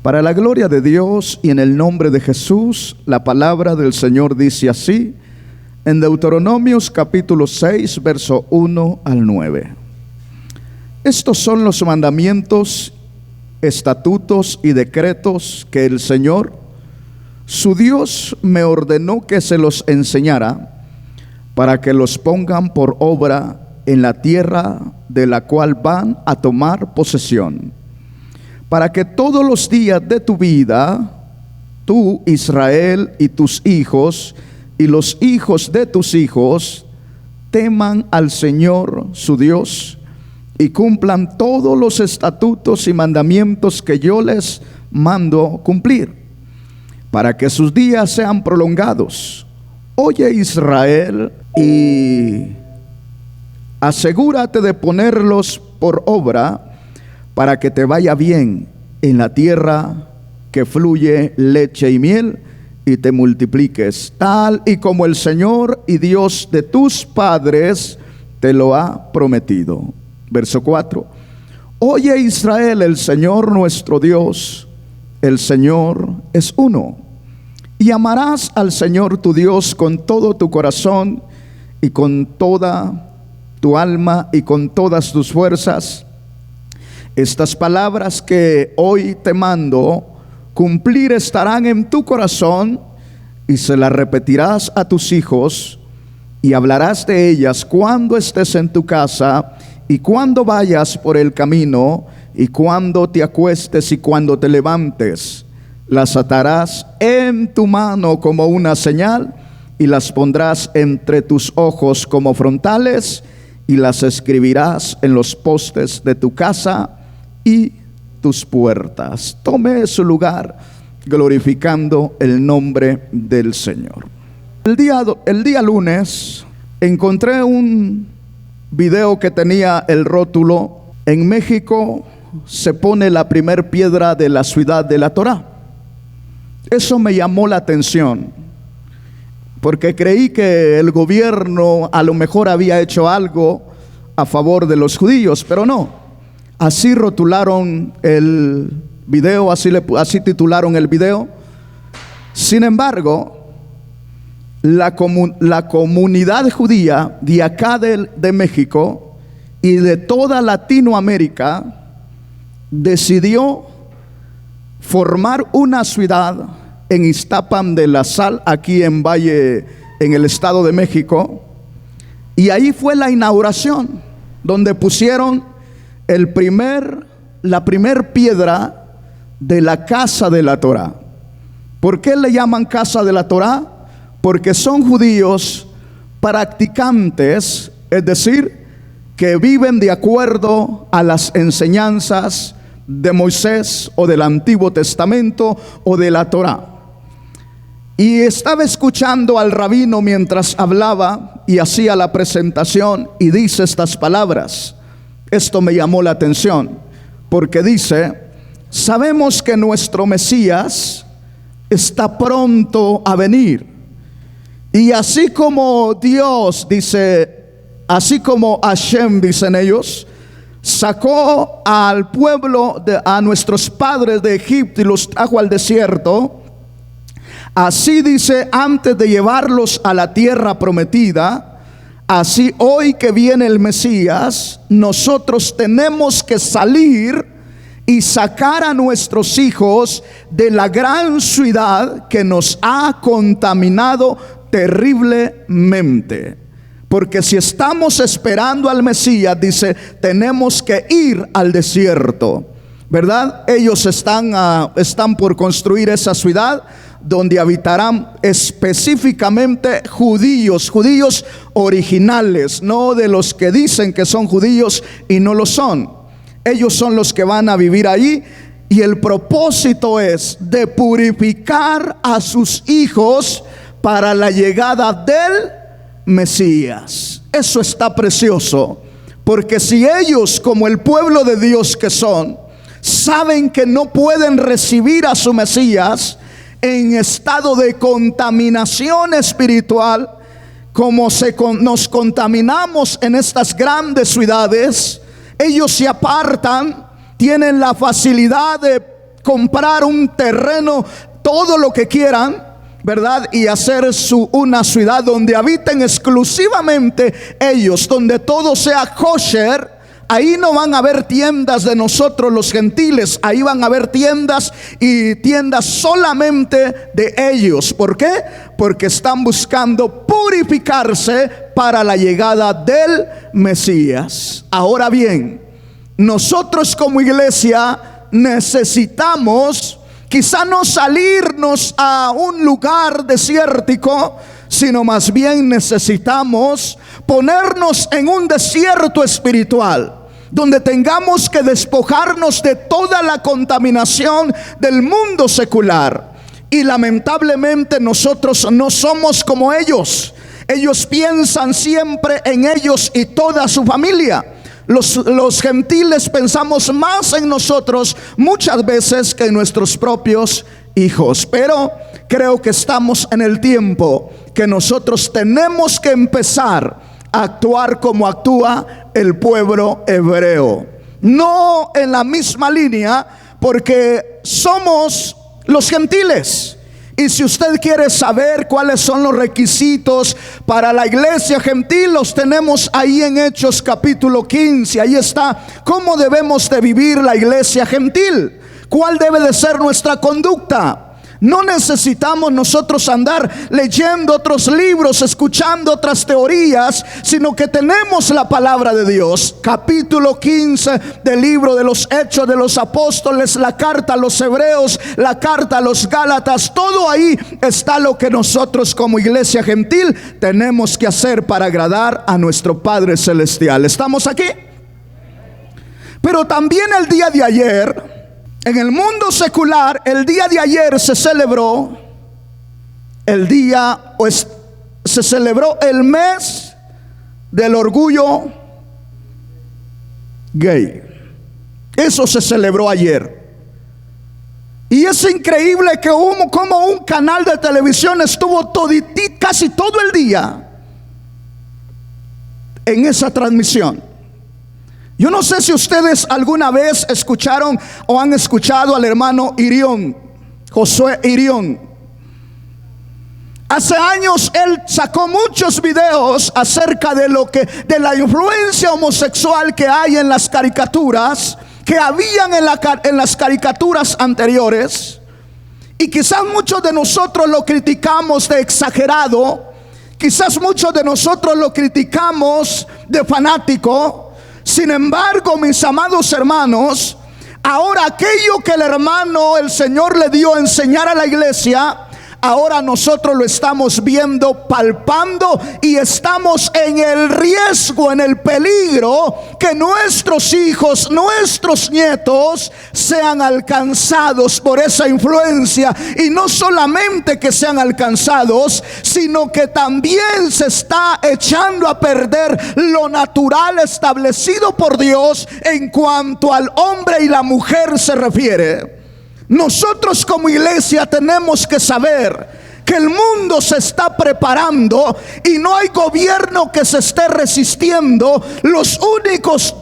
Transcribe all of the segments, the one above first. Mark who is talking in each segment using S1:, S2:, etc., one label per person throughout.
S1: Para la gloria de Dios y en el nombre de Jesús, la palabra del Señor dice así, en Deuteronomios capítulo 6, verso 1 al 9. Estos son los mandamientos, estatutos y decretos que el Señor, su Dios, me ordenó que se los enseñara, para que los pongan por obra en la tierra de la cual van a tomar posesión, para que todos los días de tu vida, tú, Israel, y tus hijos, y los hijos de tus hijos, teman al Señor su Dios, y cumplan todos los estatutos y mandamientos que yo les mando cumplir, para que sus días sean prolongados. Oye, Israel, y asegúrate de ponerlos por obra, para que te vaya bien en la tierra que fluye leche y miel, y te multipliques, tal y como el Señor y Dios de tus padres te lo ha prometido. Verso 4. Oye, Israel, el Señor nuestro Dios, el Señor es uno. Y amarás al Señor tu Dios con todo tu corazón y con toda tu alma y con todas tus fuerzas. Estas palabras que hoy te mando cumplir estarán en tu corazón, y se las repetirás a tus hijos, y hablarás de ellas cuando estés en tu casa y cuando vayas por el camino y cuando te acuestes y cuando te levantes. Las atarás en tu mano como una señal, y las pondrás entre tus ojos como frontales, y las escribirás en los postes de tu casa y tus puertas. Tome su lugar glorificando el nombre del Señor. El día lunes encontré un video que tenía el rótulo: en México se pone la primer piedra de la ciudad de la Torá. Eso me llamó la atención, porque creí que el gobierno a lo mejor había hecho algo a favor de los judíos, pero no. Así rotularon el video, así titularon el video. Sin embargo, la comunidad judía de acá de México y de toda Latinoamérica decidió formar una ciudad en Iztapan de la Sal, aquí en Valle, en el Estado de México. Y ahí fue la inauguración, donde pusieron la primer piedra de la casa de la Torá. ¿Por qué le llaman casa de la Torá? Porque son judíos practicantes, es decir, que viven de acuerdo a las enseñanzas de Moisés o del Antiguo Testamento o de la Torá. Y estaba escuchando al rabino mientras hablaba y hacía la presentación, y dice estas palabras. Esto me llamó la atención, porque dice: sabemos que nuestro Mesías está pronto a venir, y así como Dios, dice, así como Hashem, dicen ellos, sacó al pueblo, a nuestros padres de Egipto y los trajo al desierto, así dice, antes de llevarlos a la tierra prometida, así hoy que viene el Mesías, nosotros tenemos que salir y sacar a nuestros hijos de la gran ciudad que nos ha contaminado terriblemente. Porque si estamos esperando al Mesías, dice, tenemos que ir al desierto, ¿verdad? Ellos están por construir esa ciudad donde habitarán específicamente judíos originales, no de los que dicen que son judíos y no lo son. Ellos son los que van a vivir ahí, y el propósito es de purificar a sus hijos para la llegada del Mesías. Eso está precioso, porque si ellos, como el pueblo de Dios que son, saben que no pueden recibir a su Mesías en estado de contaminación espiritual, como nos contaminamos en estas grandes ciudades, ellos se apartan, tienen la facilidad de comprar un terreno, todo lo que quieran, ¿verdad? Y hacer una ciudad donde habiten exclusivamente ellos, donde todo sea kosher. Ahí no van a haber tiendas de nosotros los gentiles, ahí van a haber tiendas y tiendas solamente de ellos. ¿Por qué? Porque están buscando purificarse para la llegada del Mesías. Ahora bien, nosotros como iglesia necesitamos quizá no salirnos a un lugar desértico, sino más bien necesitamos ponernos en un desierto espiritual, donde tengamos que despojarnos de toda la contaminación del mundo secular. Y lamentablemente nosotros no somos como ellos. Ellos piensan siempre en ellos y toda su familia. Los gentiles pensamos más en nosotros muchas veces que en nuestros propios hijos. Pero creo que estamos en el tiempo que nosotros tenemos que empezar a actuar como actúa el pueblo hebreo. No en la misma línea, porque somos los gentiles. Y si usted quiere saber cuáles son los requisitos para la iglesia gentil, los tenemos ahí en Hechos capítulo 15. Ahí está cómo debemos de vivir la iglesia gentil. ¿Cuál debe de ser nuestra conducta? No necesitamos nosotros andar leyendo otros libros, escuchando otras teorías, sino que tenemos la palabra de Dios. Capítulo 15 del libro de los Hechos de los Apóstoles, la carta a los Hebreos, la carta a los Gálatas, todo ahí está lo que nosotros como iglesia gentil tenemos que hacer para agradar a nuestro Padre Celestial. ¿Estamos aquí? Pero también el día de ayer, en el mundo secular, el día de ayer se celebró se celebró el mes del orgullo gay. Eso se celebró ayer. Y es increíble que como un canal de televisión estuvo casi todo el día en esa transmisión. Yo no sé si ustedes alguna vez escucharon o han escuchado al hermano Irión, Josué Irión. Hace años él sacó muchos videos acerca de la influencia homosexual que hay en las caricaturas, que habían en las caricaturas anteriores. Y quizás muchos de nosotros lo criticamos de exagerado, quizás muchos de nosotros lo criticamos de fanático. Sin embargo, mis amados hermanos, ahora aquello que el Señor le dio a enseñar a la iglesia, ahora nosotros lo estamos viendo, palpando, y estamos en el riesgo, en el peligro que nuestros hijos, nuestros nietos sean alcanzados por esa influencia. Y no solamente que sean alcanzados, sino que también se está echando a perder lo natural establecido por Dios en cuanto al hombre y la mujer se refiere. Nosotros como iglesia tenemos que saber que el mundo se está preparando y no hay gobierno que se esté resistiendo. Los únicos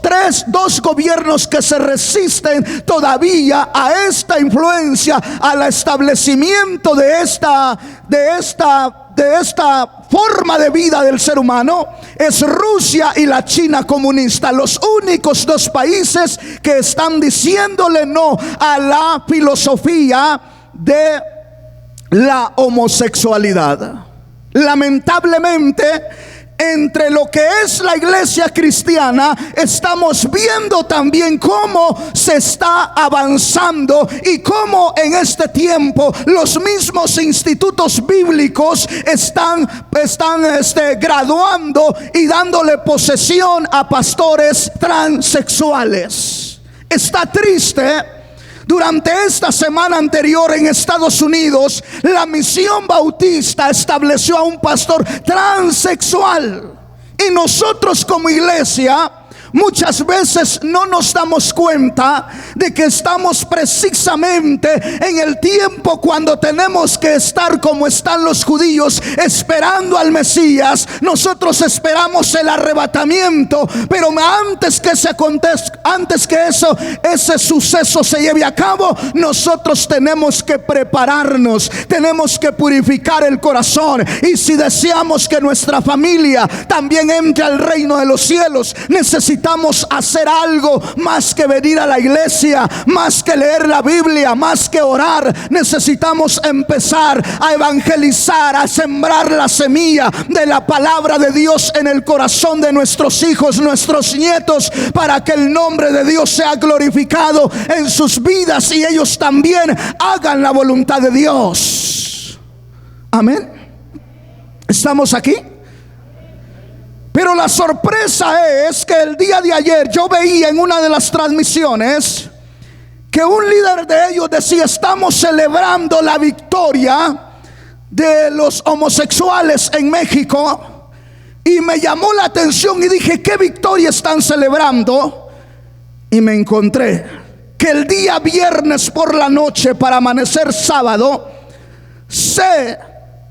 S1: dos gobiernos que se resisten todavía a esta influencia, al establecimiento de esta forma de vida del ser humano, es Rusia y la China comunista. Los únicos dos países que están diciéndole no a la filosofía de la homosexualidad. Lamentablemente, entre lo que es la iglesia cristiana, estamos viendo también cómo se está avanzando y cómo en este tiempo los mismos institutos bíblicos están graduando y dándole posesión a pastores transexuales. Está triste. Durante esta semana anterior en Estados Unidos, la Misión Bautista estableció a un pastor transexual. Y nosotros como iglesia Muchas veces no nos damos cuenta de que estamos precisamente en el tiempo cuando tenemos que estar como están los judíos, esperando al Mesías. Nosotros esperamos el arrebatamiento, pero antes que ese suceso se lleve a cabo, nosotros tenemos que prepararnos, tenemos que purificar el corazón. Y si deseamos que nuestra familia también entre al reino de los cielos, necesitamos hacer algo más que venir a la iglesia, más que leer la Biblia, más que orar. Necesitamos empezar a evangelizar, a sembrar la semilla de la palabra de Dios en el corazón de nuestros hijos, nuestros nietos, para que el nombre de Dios sea glorificado en sus vidas y ellos también hagan la voluntad de Dios. Amén. ¿Estamos aquí? Pero la sorpresa es que el día de ayer yo veía en una de las transmisiones que un líder de ellos decía: estamos celebrando la victoria de los homosexuales en México. Y me llamó la atención y dije: ¿qué victoria están celebrando? Y me encontré que el día viernes por la noche, para amanecer sábado, se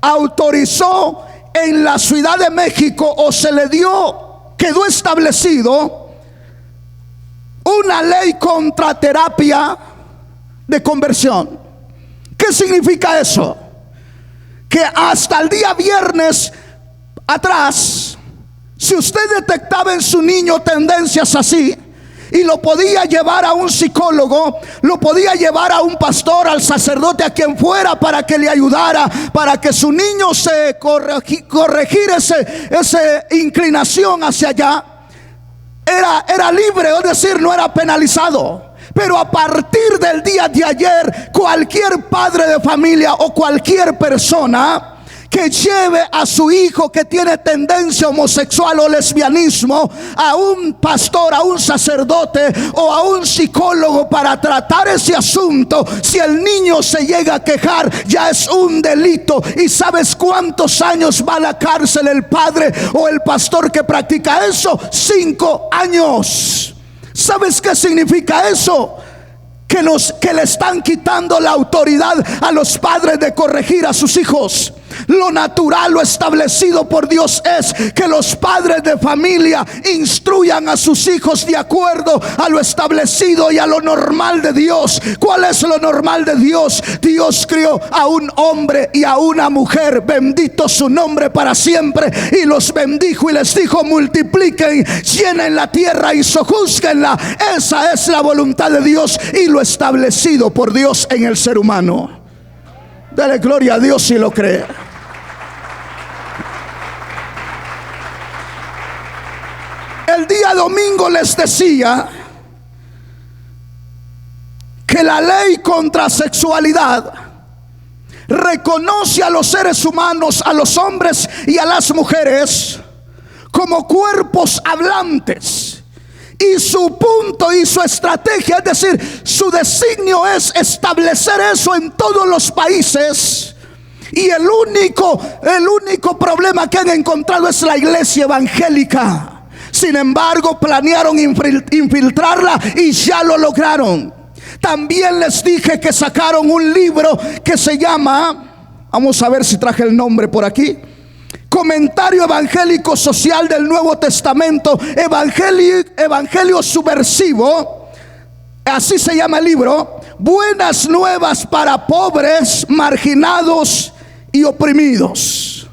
S1: autorizó en la Ciudad de México, o se le dio, quedó establecido una ley contra terapia de conversión. ¿Qué significa eso? Que hasta el día viernes atrás, si usted detectaba en su niño tendencias así, y lo podía llevar a un psicólogo, lo podía llevar a un pastor, al sacerdote, a quien fuera, para que le ayudara, para que su niño se corregir esa inclinación hacia allá. Era libre, es decir, no era penalizado. Pero a partir del día de ayer, cualquier padre de familia o cualquier persona que lleve a su hijo que tiene tendencia homosexual o lesbianismo a un pastor, a un sacerdote o a un psicólogo para tratar ese asunto, si el niño se llega a quejar, ya es un delito. ¿Y sabes cuántos años va a la cárcel el padre o el pastor que practica eso? 5 años. ¿Sabes qué significa eso? Que le están quitando la autoridad a los padres de corregir a sus hijos. Lo natural, lo establecido por Dios es que los padres de familia instruyan a sus hijos de acuerdo a lo establecido y a lo normal de Dios. ¿Cuál es lo normal de Dios? Dios crió a un hombre y a una mujer, bendito su nombre para siempre, y los bendijo y les dijo: multipliquen, llenen la tierra y sojúzguenla. Esa es la voluntad de Dios y lo establecido por Dios en el ser humano. Dale gloria a Dios si lo cree. El día domingo les decía que la ley contra sexualidad reconoce a los seres humanos, a los hombres y a las mujeres, como cuerpos hablantes. Y su punto y su estrategia, es decir, su designio es establecer eso en todos los países. Y el único problema que han encontrado es la iglesia evangélica. Sin embargo, planearon infiltrarla y ya lo lograron. También les dije que sacaron un libro que se llama, vamos a ver si traje el nombre por aquí, Comentario Evangélico Social del Nuevo Testamento, Evangelio Subversivo. Así se llama el libro. Buenas nuevas para pobres, marginados y oprimidos.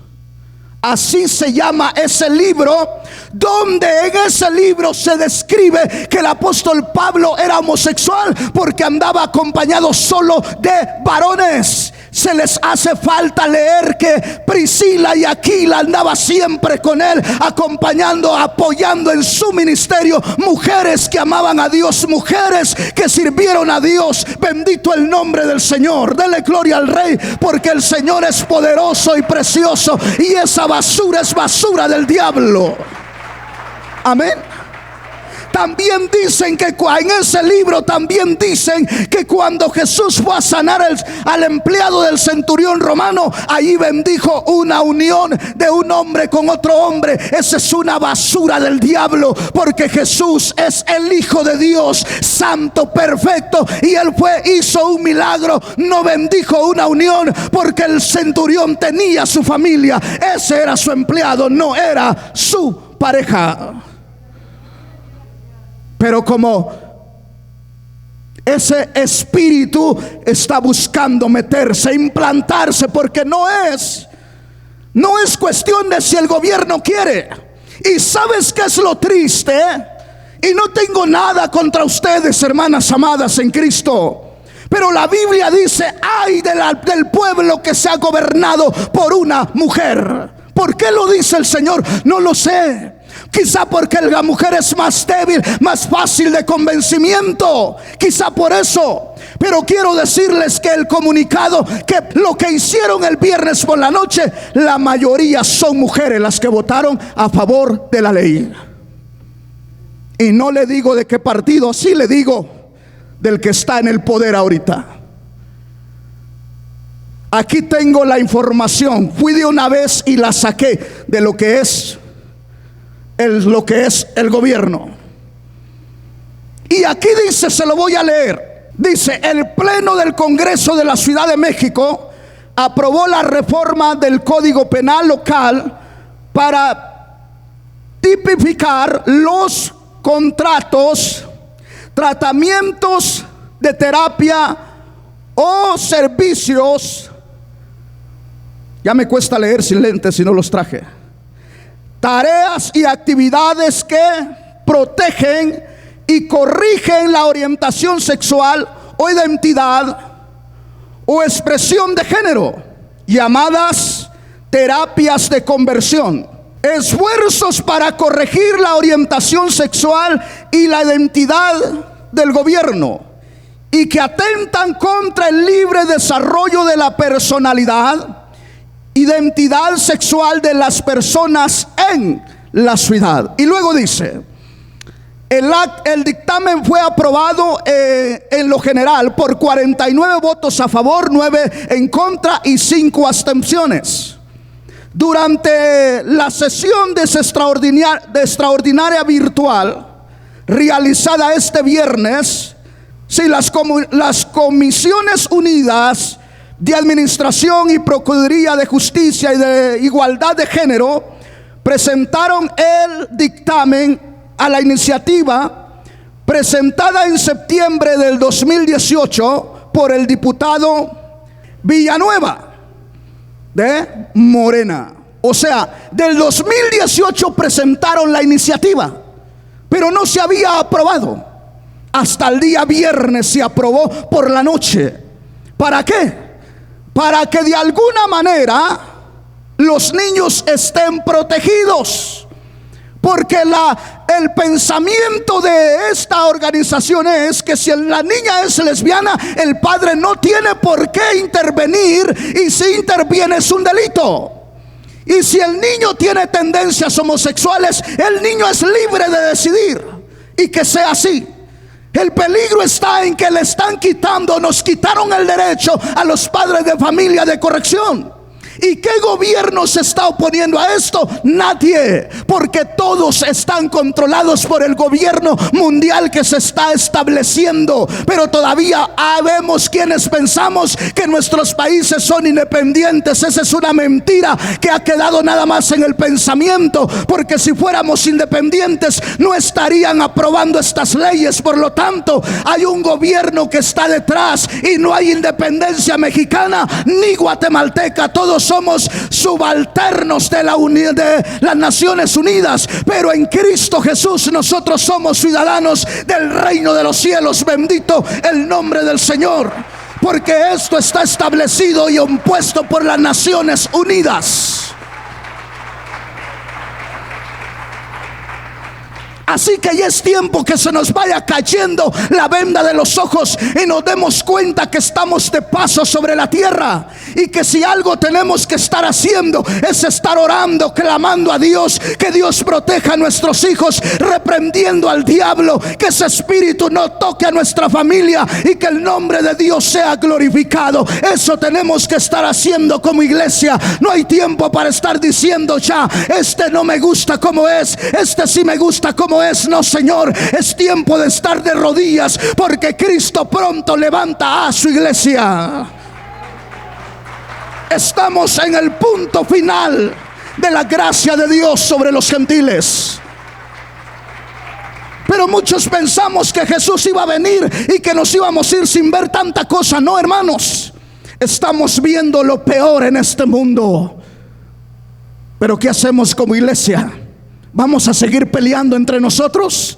S1: Así se llama ese libro, donde en ese libro se describe que el apóstol Pablo era homosexual porque andaba acompañado solo de varones. Se les hace falta leer que Priscila y Aquila andaba siempre con él, acompañando, apoyando en su ministerio mujeres que amaban a Dios, mujeres que sirvieron a Dios. Bendito el nombre del Señor. Dele gloria al Rey, porque el Señor es poderoso y precioso, y esa basura es basura del diablo. Amén. También dicen que en ese libro también dicen que cuando Jesús fue a sanar al empleado del centurión romano, ahí bendijo una unión de un hombre con otro hombre. Esa es una basura del diablo, porque Jesús es el Hijo de Dios, santo, perfecto, y él hizo un milagro, no bendijo una unión, porque el centurión tenía su familia, ese era su empleado, no era su pareja. Pero como ese espíritu está buscando meterse, implantarse, porque no es cuestión de si el gobierno quiere. Y ¿sabes qué es lo triste? Y no tengo nada contra ustedes, hermanas amadas en Cristo, pero la Biblia dice: ay del pueblo que se ha gobernado por una mujer. ¿Por qué lo dice el Señor? No lo sé. Quizá porque la mujer es más débil, más fácil de convencimiento, quizá por eso. Pero quiero decirles que el comunicado, que lo que hicieron el viernes por la noche, la mayoría son mujeres las que votaron a favor de la ley. Y no le digo de qué partido, sí le digo del que está en el poder ahorita. Aquí tengo la información, fui de una vez y la saqué de lo que es el gobierno. Y aquí dice, se lo voy a leer. Dice: el Pleno del Congreso de la Ciudad de México aprobó la reforma del Código Penal local para tipificar los contratos, tratamientos de terapia o servicios. Ya me cuesta leer sin lentes si no los traje. Tareas y actividades que protegen y corrigen la orientación sexual o identidad o expresión de género, llamadas terapias de conversión. Esfuerzos para corregir la orientación sexual y la identidad del gobierno, y que atentan contra el libre desarrollo de la personalidad, identidad sexual de las personas en la ciudad. Y luego dice: el dictamen fue aprobado en lo general por 49 votos a favor, 9 en contra y 5 abstenciones. Durante la sesión de extraordinaria virtual realizada este viernes, las Comisiones Unidas de Administración y Procuraduría de Justicia y de Igualdad de Género presentaron el dictamen a la iniciativa presentada en septiembre del 2018 por el diputado Villanueva de Morena. O sea, del 2018 presentaron la iniciativa, pero no se había aprobado. Hasta el día viernes se aprobó por la noche. ¿Para qué? Para que de alguna manera los niños estén protegidos. Porque el pensamiento de esta organización es que si la niña es lesbiana, el padre no tiene por qué intervenir, y si interviene es un delito. Y si el niño tiene tendencias homosexuales, el niño es libre de decidir, y que sea así. El peligro está en que le están quitando, nos quitaron el derecho a los padres de familia de corrección. ¿Y qué gobierno se está oponiendo a esto? Nadie, porque todos están controlados por el gobierno mundial que se está estableciendo. Pero todavía vemos quienes pensamos que nuestros países son independientes. Esa es una mentira que ha quedado nada más en el pensamiento, porque si fuéramos independientes no estarían aprobando estas leyes. Por lo tanto, hay un gobierno que está detrás, y no hay independencia mexicana ni guatemalteca. Todos somos subalternos de las Naciones Unidas, pero en Cristo Jesús nosotros somos ciudadanos del reino de los cielos. Bendito el nombre del Señor, porque esto está establecido y impuesto por las Naciones Unidas. Así que ya es tiempo que se nos vaya cayendo la venda de los ojos y nos demos cuenta que estamos de paso sobre la tierra, y que si algo tenemos que estar haciendo es estar orando, clamando a Dios, que Dios proteja a nuestros hijos, reprendiendo al diablo, que ese espíritu no toque a nuestra familia y que el nombre de Dios sea glorificado. Eso tenemos que estar haciendo como iglesia. No hay tiempo para estar diciendo ya, este no me gusta como es, este sí me gusta como es. No, Señor, es tiempo de estar de rodillas, porque Cristo pronto levanta a su iglesia. Estamos en el punto final de la gracia de Dios sobre los gentiles. Pero muchos pensamos que Jesús iba a venir y que nos íbamos a ir sin ver tanta cosa. No, hermanos, estamos viendo lo peor en este mundo. Pero ¿qué hacemos como iglesia? ¿Vamos a seguir peleando entre nosotros?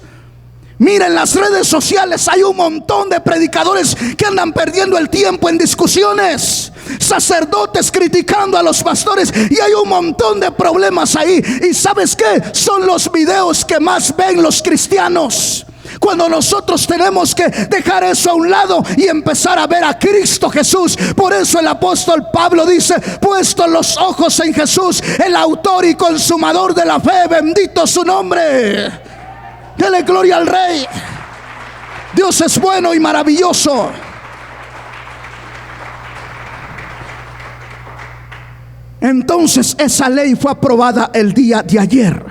S1: Miren, en las redes sociales hay un montón de predicadores que andan perdiendo el tiempo en discusiones, sacerdotes criticando a los pastores, y hay un montón de problemas ahí. ¿Y sabes qué? Son los videos que más ven los cristianos, cuando nosotros tenemos que dejar eso a un lado y empezar a ver a Cristo Jesús. Por eso el apóstol Pablo dice: puesto los ojos en Jesús, el autor y consumador de la fe, bendito su nombre. Dele gloria al Rey. Dios es bueno y maravilloso. Entonces esa ley fue aprobada el día de ayer.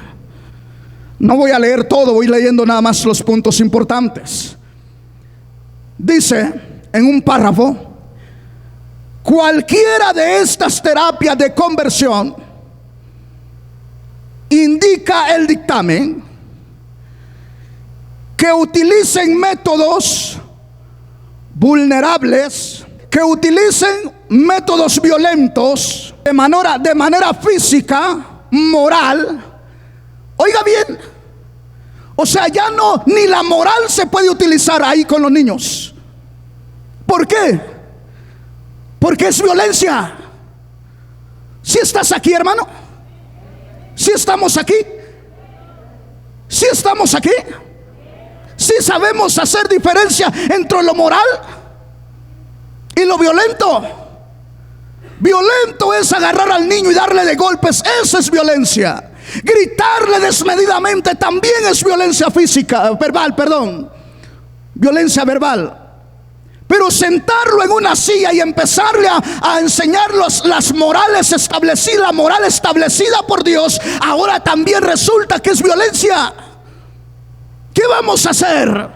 S1: No voy a leer todo, voy leyendo nada más los puntos importantes. Dice en un párrafo: cualquiera de estas terapias de conversión, indica el dictamen, que utilicen métodos vulnerables, que utilicen métodos violentos de manera física, moral. Oiga bien, o sea, ya no, ni la moral se puede utilizar ahí con los niños. ¿Por qué? Porque es violencia. ¿Sí estás aquí, hermano? ¿Sí estamos aquí? ¿Sí estamos aquí? ¿Sí sabemos hacer diferencia entre lo moral y lo violento? Violento es agarrar al niño y darle de golpes. Esa es violencia. Gritarle desmedidamente también es violencia física, verbal, perdón. Violencia verbal. Pero sentarlo en una silla y empezarle a enseñar las morales establecidas, la moral establecida por Dios, ahora también resulta que es violencia. ¿Qué vamos a hacer?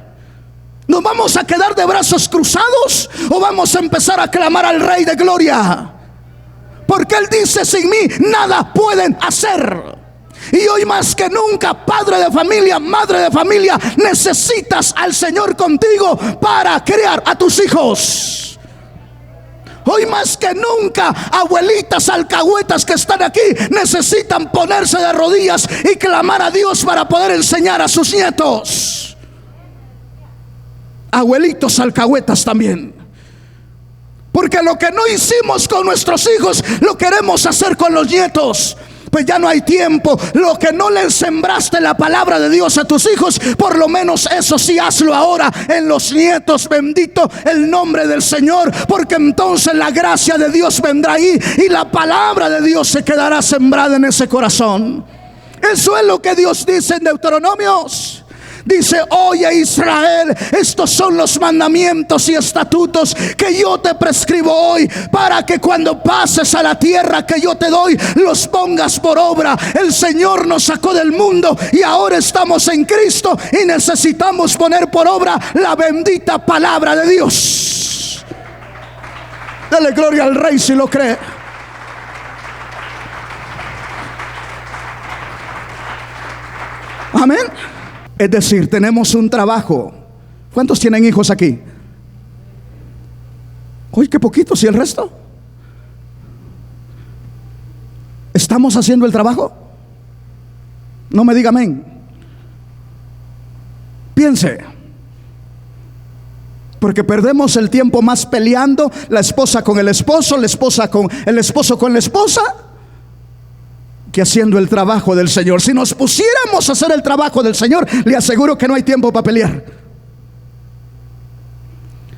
S1: ¿Nos vamos a quedar de brazos cruzados o vamos a empezar a clamar al Rey de Gloria? Porque Él dice: sin mí nada pueden hacer. Y hoy más que nunca, padre de familia, madre de familia, necesitas al Señor contigo para criar a tus hijos. Hoy más que nunca, abuelitas alcahuetas que están aquí necesitan ponerse de rodillas y clamar a Dios para poder enseñar a sus nietos. Abuelitos alcahuetas también. Porque lo que no hicimos con nuestros hijos, lo queremos hacer con los nietos. Pues ya no hay tiempo. Lo que no le sembraste la palabra de Dios a tus hijos, por lo menos eso sí hazlo ahora en los nietos. Bendito el nombre del Señor, porque entonces la gracia de Dios vendrá ahí y la palabra de Dios se quedará sembrada en ese corazón. Eso es lo que Dios dice en Deuteronomios. Dice: oye Israel, estos son los mandamientos y estatutos que yo te prescribo hoy, para que cuando pases a la tierra que yo te doy, los pongas por obra. El Señor nos sacó del mundo y ahora estamos en Cristo y necesitamos poner por obra la bendita palabra de Dios. Dale gloria al Rey si lo cree. Amén. Es decir, tenemos un trabajo. ¿Cuántos tienen hijos aquí? Uy, qué poquitos. ¿Y el resto? ¿Estamos haciendo el trabajo? No me diga amén. Piense. Porque perdemos el tiempo más peleando, la esposa con el esposo, la esposa con el esposo con la esposa. que haciendo el trabajo del Señor. Si nos pusiéramos a hacer el trabajo del Señor, le aseguro que no hay tiempo para pelear.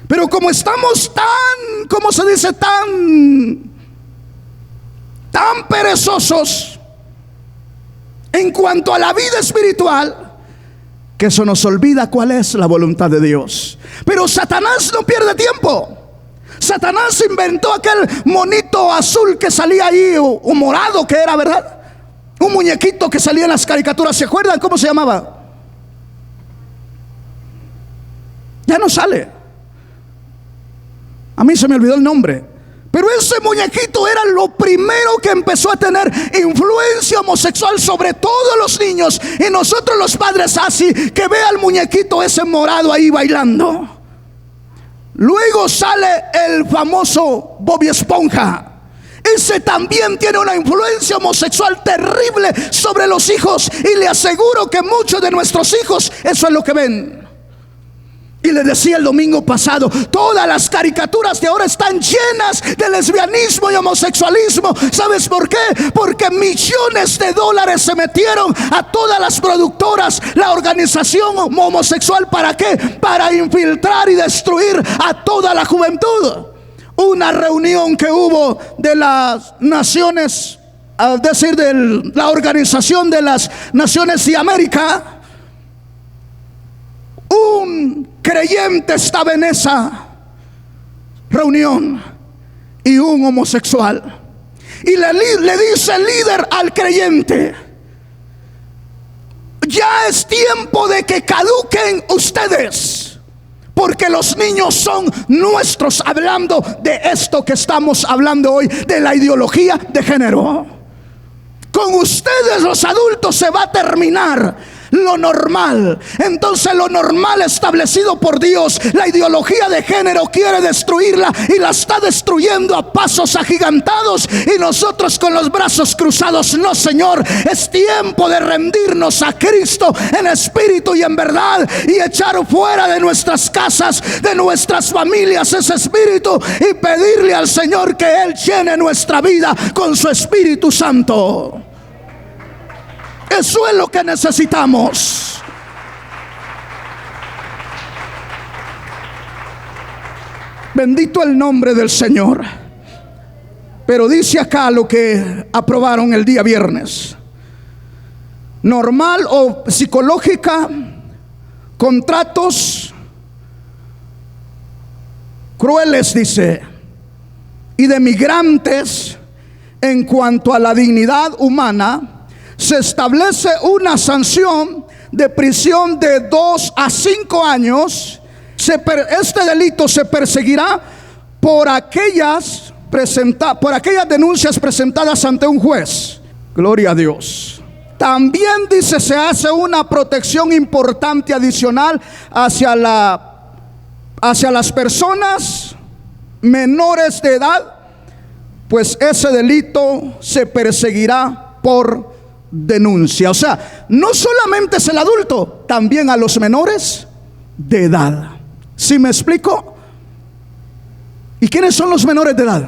S1: Pero como estamos tan, ¿cómo se dice? Tan perezosos en cuanto a la vida espiritual, que eso nos olvida cuál es la voluntad de Dios. Pero Satanás no pierde tiempo. Satanás inventó aquel monito azul que salía ahí, o morado que era, ¿verdad? Un muñequito que salía en las caricaturas. ¿Se acuerdan cómo se llamaba? Ya no sale. A mí se me olvidó el nombre. Pero ese muñequito era lo primero que empezó a tener influencia homosexual sobre todos los niños. Y nosotros los padres así, que ve al muñequito ese morado ahí bailando. Luego sale el famoso Bob Esponja. Ese también tiene una influencia homosexual terrible sobre los hijos. Y le aseguro que muchos de nuestros hijos eso es lo que ven. Y le decía el domingo pasado, todas las caricaturas de ahora están llenas de lesbianismo y homosexualismo. ¿Sabes por qué? Porque millones de dólares se metieron a todas las productoras, la organización homosexual. ¿Para qué? Para infiltrar y destruir a toda la juventud. Una reunión que hubo de las naciones, es decir, de la Organización de las Naciones de América. Un creyente estaba en esa reunión y un homosexual. Y le dice el líder al creyente: ya es tiempo de que caduquen ustedes, porque los niños son nuestros. Hablando de esto que estamos hablando hoy, de la ideología de género. Con ustedes los adultos se va a terminar lo normal. Entonces lo normal establecido por Dios, la ideología de género quiere destruirla, y la está destruyendo a pasos agigantados. Y nosotros con los brazos cruzados: no, Señor, es tiempo de rendirnos a Cristo en espíritu y en verdad, y echar fuera de nuestras casas, de nuestras familias, ese espíritu, y pedirle al Señor que Él llene nuestra vida con su Espíritu Santo. Eso es lo que necesitamos. Bendito el nombre del Señor. Pero dice acá lo que aprobaron el día viernes: normal o psicológica, contratos crueles, dice, y de migrantes. En cuanto a la dignidad humana, se establece una sanción de prisión de 2 a 5 años. Este delito se perseguirá por aquellas denuncias presentadas ante un juez. Gloria a Dios. También dice, se hace una protección importante adicional hacia las personas menores de edad, pues ese delito se perseguirá por denuncia. O sea, no solamente es el adulto, también a los menores de edad. ¿Sí me explico? ¿Y quiénes son los menores de edad?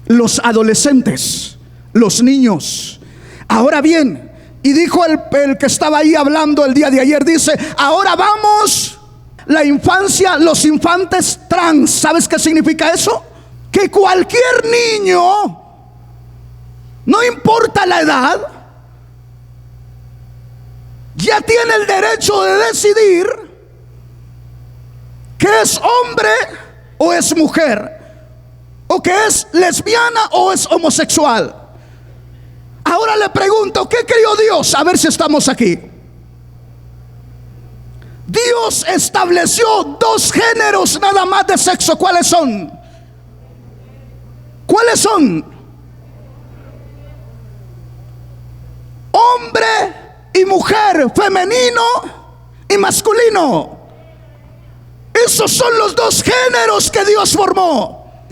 S1: Los adolescentes, los niños. Ahora bien, y dijo el que estaba ahí hablando el día de ayer, dice: ahora vamos, la infancia, los infantes trans. ¿Sabes qué significa eso? Que cualquier niño, no importa la edad, ya tiene el derecho de decidir que es hombre o es mujer, o que es lesbiana o es homosexual. Ahora le pregunto, ¿qué crió Dios? A ver si estamos aquí. Dios estableció 2 géneros nada más de sexo. ¿Cuáles son? ¿Cuáles son? Hombre y mujer, femenino y masculino. Esos son los 2 géneros que Dios formó.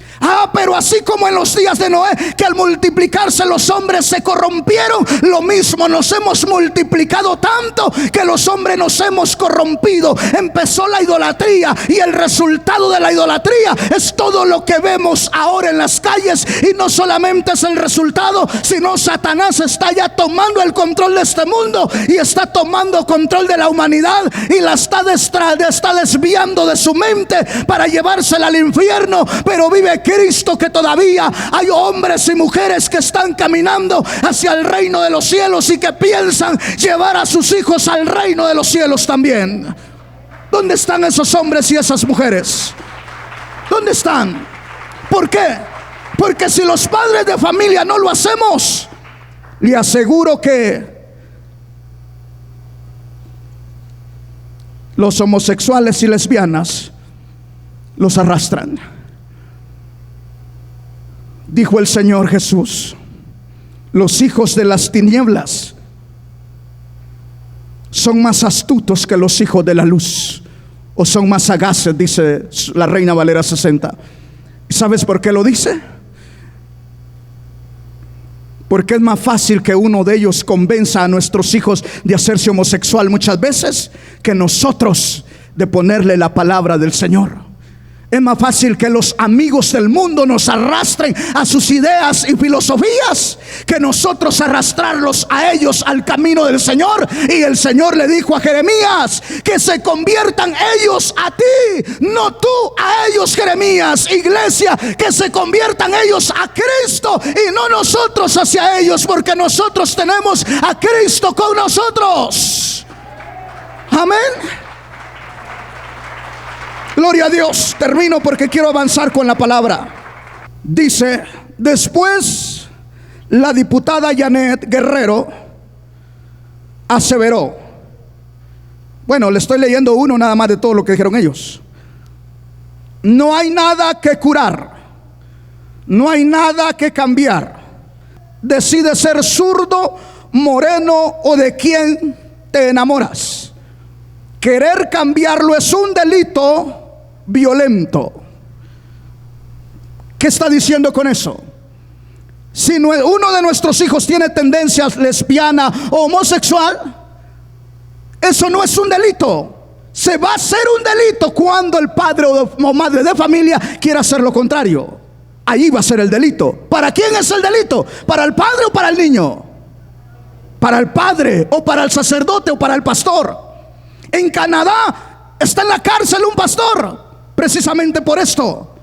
S1: Pero así como en los días de Noé, que al multiplicarse los hombres se corrompieron, lo mismo nos hemos multiplicado tanto que los hombres nos hemos corrompido. Empezó la idolatría y el resultado de la idolatría es todo lo que vemos ahora en las calles. Y no solamente es el resultado, sino Satanás está ya tomando el control de este mundo y está tomando control de la humanidad y la está desviando de su mente para llevársela al infierno. Pero vive Cristo, que todavía hay hombres y mujeres que están caminando hacia el reino de los cielos y que piensan llevar a sus hijos al reino de los cielos también. ¿Dónde están esos hombres y esas mujeres? ¿Dónde están? ¿Por qué? Porque si los padres de familia no lo hacemos, le aseguro que los homosexuales y lesbianas los arrastran. Dijo el Señor Jesús: los hijos de las tinieblas son más astutos que los hijos de la luz, o son más sagaces, dice la Reina Valera 60. ¿Sabes por qué lo dice? Porque es más fácil que uno de ellos convenza a nuestros hijos de hacerse homosexual muchas veces que nosotros de ponerle la palabra del Señor. Es más fácil que los amigos del mundo nos arrastren a sus ideas y filosofías que nosotros arrastrarlos a ellos al camino del Señor. Y el Señor le dijo a Jeremías que se conviertan ellos a ti, no tú a ellos, Jeremías. Iglesia, que se conviertan ellos a Cristo y no nosotros hacia ellos, porque nosotros tenemos a Cristo con nosotros. Amén. Gloria a Dios. Termino porque quiero avanzar con la palabra. Dice: después la diputada Janet Guerrero aseveró. Bueno, le estoy leyendo uno nada más de todo lo que dijeron ellos. No hay nada que curar, no hay nada que cambiar. Decide ser zurdo, moreno o de quien te enamoras. Querer cambiarlo es un delito violento. ¿Qué está diciendo con eso? Si uno de nuestros hijos tiene tendencias lesbiana o homosexual, eso no es un delito. Se va a hacer un delito cuando el padre o madre de familia quiera hacer lo contrario. Ahí va a ser el delito. ¿Para quién es el delito? ¿Para el padre o para el niño? Para el padre, o para el sacerdote, o para el pastor. En Canadá está en la cárcel un pastor precisamente por esto.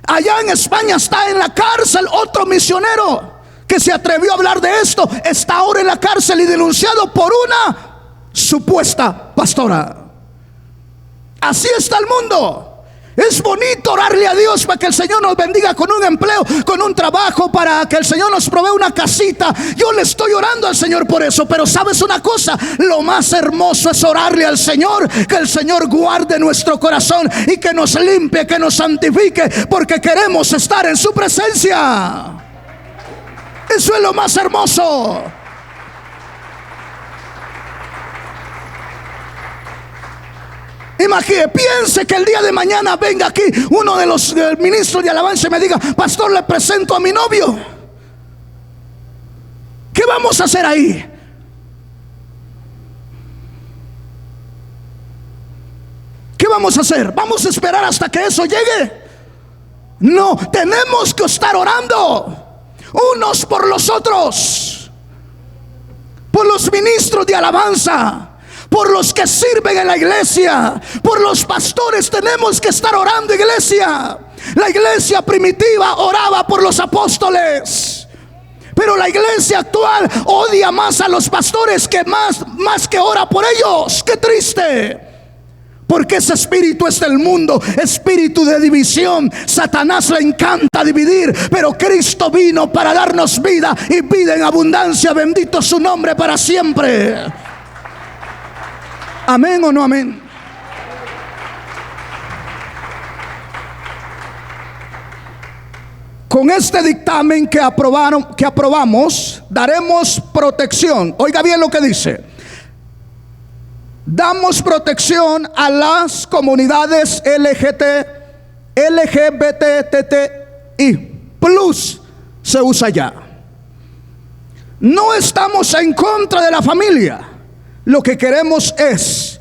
S1: Allá en España está en la cárcel otro misionero que se atrevió a hablar de esto. Está ahora en la cárcel y denunciado por una supuesta pastora. Así está el mundo. Es bonito orarle a Dios para que el Señor nos bendiga con un empleo, con un trabajo, para que el Señor nos provea una casita. Yo le estoy orando al Señor por eso. Pero ¿sabes una cosa? Lo más hermoso es orarle al Señor que el Señor guarde nuestro corazón y que nos limpie, que nos santifique, porque queremos estar en su presencia. Eso es lo más hermoso. Imagínese, piense que el día de mañana venga aquí uno de los ministros de alabanza y me diga: pastor, le presento a mi novio. ¿Qué vamos a hacer ahí? ¿Qué vamos a hacer? ¿Vamos a esperar hasta que eso llegue? No, tenemos que estar orando unos por los otros, por los ministros de alabanza, por los que sirven en la iglesia, por los pastores. Tenemos que estar orando, iglesia. La iglesia primitiva oraba por los apóstoles, pero la iglesia actual odia más a los pastores que más que ora por ellos. Qué triste. Porque ese espíritu es del mundo, espíritu de división. Satanás le encanta dividir, pero Cristo vino para darnos vida y vida en abundancia. Bendito su nombre para siempre. ¿Amén o no amén? Con este dictamen que aprobamos, daremos protección. Oiga bien lo que dice. Damos protección a las comunidades LGBT, y plus se usa ya. No estamos en contra de la familia. Lo que queremos es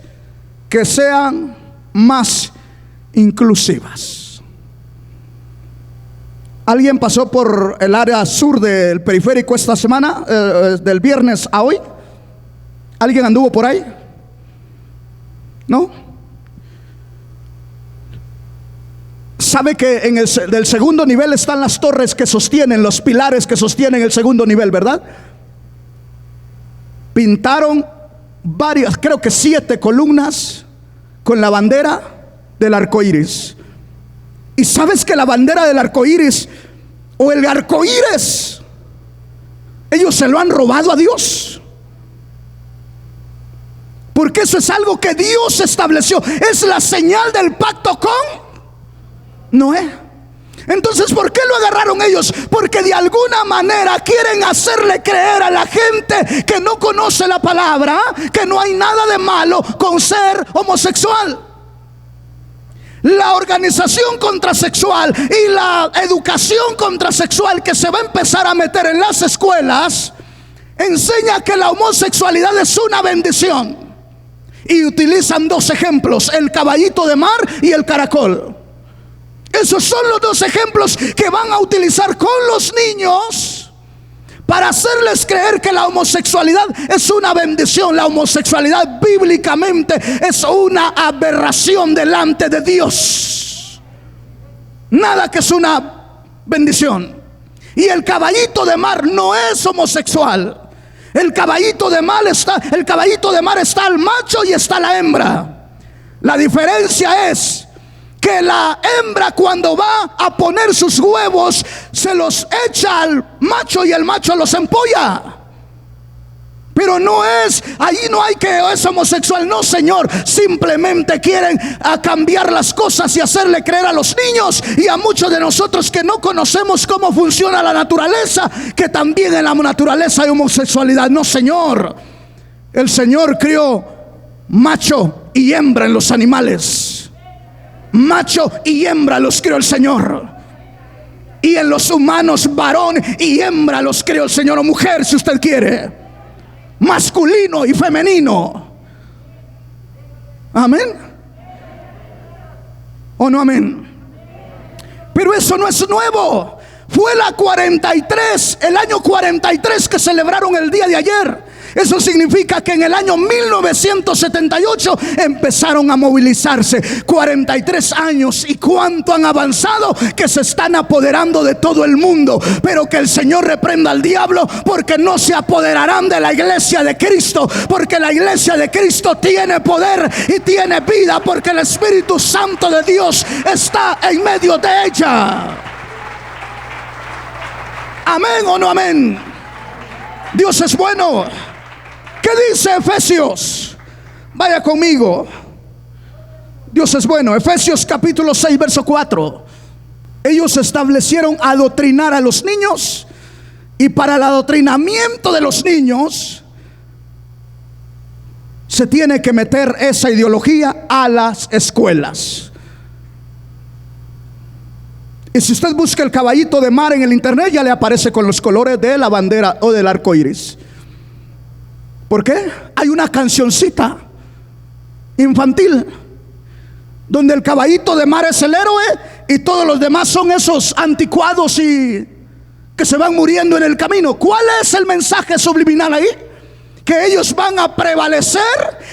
S1: que sean más inclusivas. ¿Alguien pasó por el área sur del periférico esta semana, del viernes a hoy? ¿Alguien anduvo por ahí? ¿No? ¿Sabe que en del segundo nivel están las torres que sostienen, los pilares que sostienen el segundo nivel, verdad? Pintaron varias, creo que 7 columnas con la bandera del arco iris. ¿Y sabes que la bandera del arco iris o el arco iris, ellos se lo han robado a Dios? Porque eso es algo que Dios estableció. Es la señal del pacto con Noé. Entonces, ¿por qué lo agarraron ellos? Porque de alguna manera quieren hacerle creer a la gente que no conoce la palabra que no hay nada de malo con ser homosexual. La organización contrasexual y la educación contrasexual que se va a empezar a meter en las escuelas enseña que la homosexualidad es una bendición. Y utilizan 2 ejemplos: el caballito de mar y el caracol. Esos son los 2 ejemplos que van a utilizar con los niños para hacerles creer que la homosexualidad es una bendición. La homosexualidad bíblicamente es una aberración delante de Dios. Nada que es una bendición. Y el caballito de mar no es homosexual. El caballito de mar está el macho y está la hembra. La diferencia es que la hembra, cuando va a poner sus huevos, se los echa al macho y el macho los empolla. Pero no es, ahí no hay que es homosexual, no señor. Simplemente quieren cambiar las cosas y hacerle creer a los niños y a muchos de nosotros que no conocemos cómo funciona la naturaleza, que también en la naturaleza hay homosexualidad. No señor, el Señor crió macho y hembra en los animales. Macho y hembra los creó el Señor. Y en los humanos, varón y hembra los creó el Señor, o mujer si usted quiere, masculino y femenino. Amén. ¿O no amén? Pero eso no es nuevo. Fue el año 43 que celebraron el día de ayer. Eso significa que en el año 1978 empezaron a movilizarse. 43 años. ¿Y cuánto han avanzado? Que se están apoderando de todo el mundo. Pero que el Señor reprenda al diablo, porque no se apoderarán de la iglesia de Cristo. Porque la iglesia de Cristo tiene poder y tiene vida, porque el Espíritu Santo de Dios está en medio de ella. Amén o no amén. Dios es bueno. ¿Qué dice Efesios? Vaya conmigo. Dios es bueno. Efesios capítulo 6 verso 4. Ellos establecieron adoctrinar a los niños, y para el adoctrinamiento de los niños se tiene que meter esa ideología a las escuelas. Y si usted busca el caballito de mar en el internet, ya le aparece con los colores de la bandera o del arco iris. ¿Por qué? Hay una cancioncita infantil donde el caballito de mar es el héroe y todos los demás son esos anticuados y que se van muriendo en el camino. ¿Cuál es el mensaje subliminal ahí? Que ellos van a prevalecer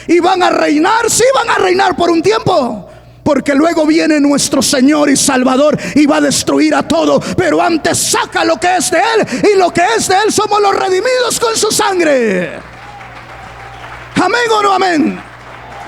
S1: y van a reinar. Sí, van a reinar por un tiempo, porque luego viene nuestro Señor y Salvador y va a destruir a todo. Pero antes saca lo que es de Él, y lo que es de Él somos los redimidos con su sangre. Amén o no amén.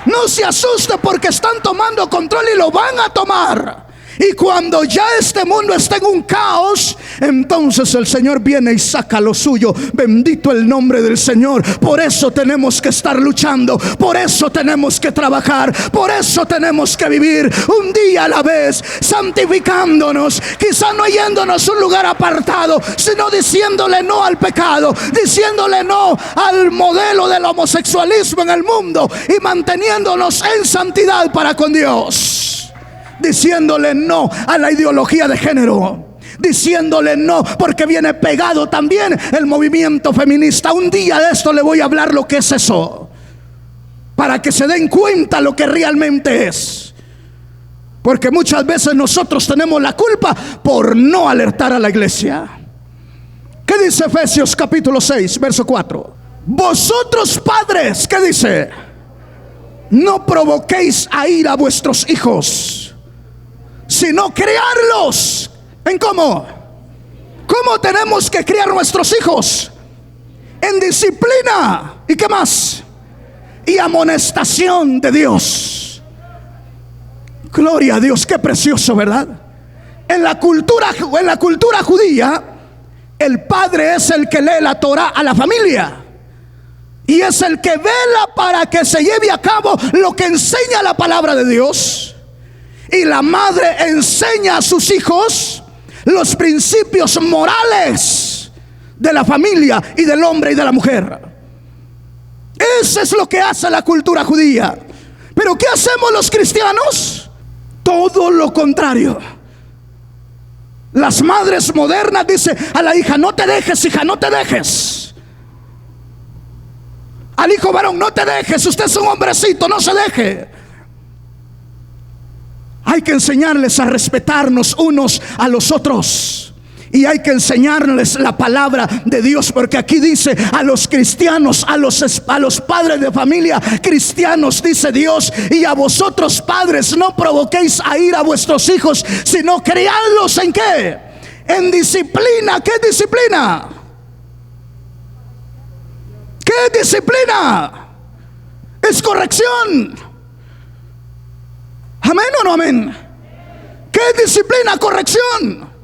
S1: No se asuste porque están tomando control y lo van a tomar. Y cuando ya este mundo está en un caos, entonces el Señor viene y saca lo suyo. Bendito el nombre del Señor. Por eso tenemos que estar luchando. Por eso tenemos que trabajar. Por eso tenemos que vivir un día a la vez, santificándonos. Quizá no yéndonos a un lugar apartado, sino diciéndole no al pecado, diciéndole no al modelo del homosexualismo en el mundo, y manteniéndonos en santidad para con Dios. Diciéndole no a la ideología de género, diciéndole no, porque viene pegado también el movimiento feminista. Un día de esto le voy a hablar lo que es eso, para que se den cuenta lo que realmente es. Porque muchas veces nosotros tenemos la culpa por no alertar a la iglesia. ¿Qué dice Efesios capítulo 6, verso 4? Vosotros padres, ¿qué dice? No provoquéis a ira a vuestros hijos, sino criarlos. ¿En cómo? ¿Cómo tenemos que criar nuestros hijos? En disciplina. ¿Y qué más? Y amonestación de Dios. Gloria a Dios, qué precioso, ¿verdad? En la cultura judía, el padre es el que lee la Torah a la familia y es el que vela para que se lleve a cabo lo que enseña la palabra de Dios. Y la madre enseña a sus hijos los principios morales de la familia y del hombre y de la mujer. Eso es lo que hace la cultura judía. Pero ¿qué hacemos los cristianos? Todo lo contrario. Las madres modernas dicen a la hija: no te dejes, hija, no te dejes. Al hijo varón: no te dejes, usted es un hombrecito, no se deje. Hay que enseñarles a respetarnos unos a los otros. Y hay que enseñarles la palabra de Dios, porque aquí dice a los cristianos, a los padres de familia cristianos, dice Dios: y a vosotros padres, no provoquéis a ira a vuestros hijos, sino criadlos ¿en qué? En disciplina. ¿Qué disciplina? ¿Qué disciplina? Es corrección. ¿Amén o no amén? ¿Qué disciplina? Corrección.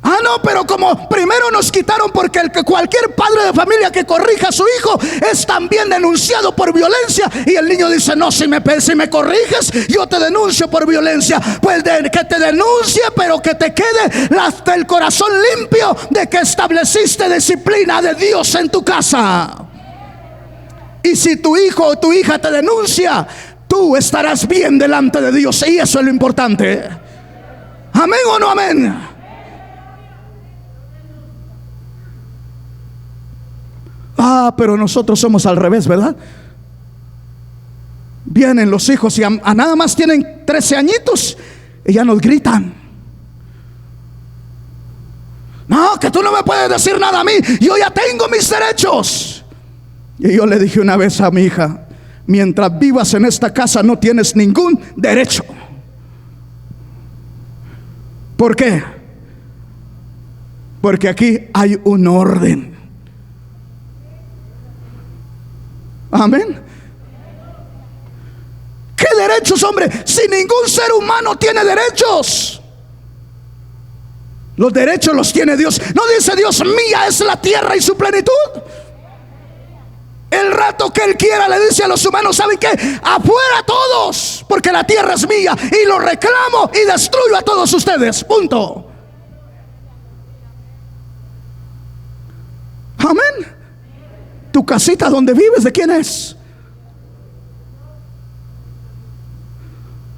S1: Ah, no, pero como primero nos quitaron, porque cualquier padre de familia que corrija a su hijo es también denunciado por violencia. Y el niño dice: no, si me corriges, yo te denuncio por violencia. Pues que te denuncie, pero que te quede el corazón limpio de que estableciste disciplina de Dios en tu casa. Y si tu hijo o tu hija te denuncia, tú estarás bien delante de Dios, y eso es lo importante. ¿Amén o no amén? Ah, pero nosotros somos al revés, ¿verdad? Vienen los hijos y a nada más tienen 13 añitos y ya nos gritan: no, que tú no me puedes decir nada a mí, yo ya tengo mis derechos. Y yo le dije una vez a mi hija: mientras vivas en esta casa no tienes ningún derecho. ¿Por qué? Porque aquí hay un orden. Amén. ¿Qué derechos, hombre? Si ningún ser humano tiene derechos. Los derechos los tiene Dios. ¿No dice Dios: mía es la tierra y su plenitud? El rato que Él quiera le dice a los humanos: ¿saben qué? Afuera todos, porque la tierra es mía y lo reclamo y destruyo a todos ustedes. Punto. Amén. Tu casita donde vives, ¿de quién es?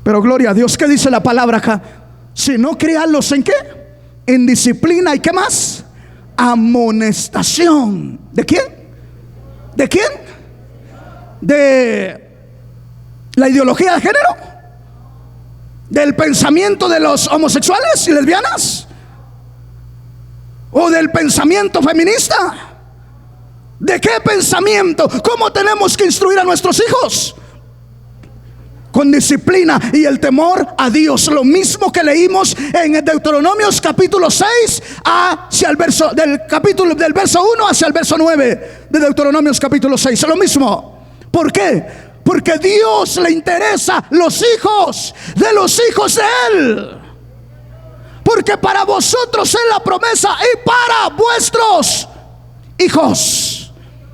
S1: Pero gloria a Dios, ¿qué dice la palabra acá? Si no, criarlos ¿en qué? En disciplina. ¿Y qué más? Amonestación. ¿De quién? ¿De quién? ¿De la ideología de género? ¿Del pensamiento de los homosexuales y lesbianas? ¿O del pensamiento feminista? ¿De qué pensamiento? ¿Cómo tenemos que instruir a nuestros hijos? Con disciplina y el temor a Dios. Lo mismo que leímos en Deuteronomios capítulo 6 hacia el verso del verso 1 hacia el verso 9 de Deuteronomios capítulo 6. Lo mismo. ¿Por qué? Porque a Dios le interesa los hijos de los hijos de Él. Porque para vosotros es la promesa y para vuestros hijos.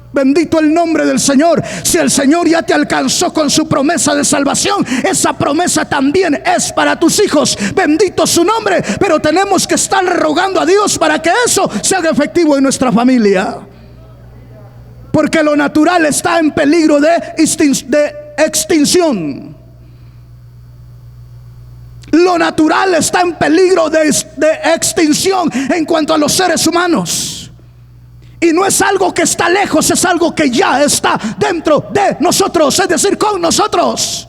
S1: Bendito el nombre del Señor. Si el Señor ya te alcanzó con su promesa de salvación, esa promesa también es para tus hijos. Bendito su nombre. Pero tenemos que estar rogando a Dios para que eso se haga efectivo en nuestra familia. Porque lo natural está en peligro de extinción. Lo natural está en peligro de extinción en cuanto a los seres humanos. Y no es algo que está lejos, es algo que ya está dentro de nosotros, es decir, con nosotros.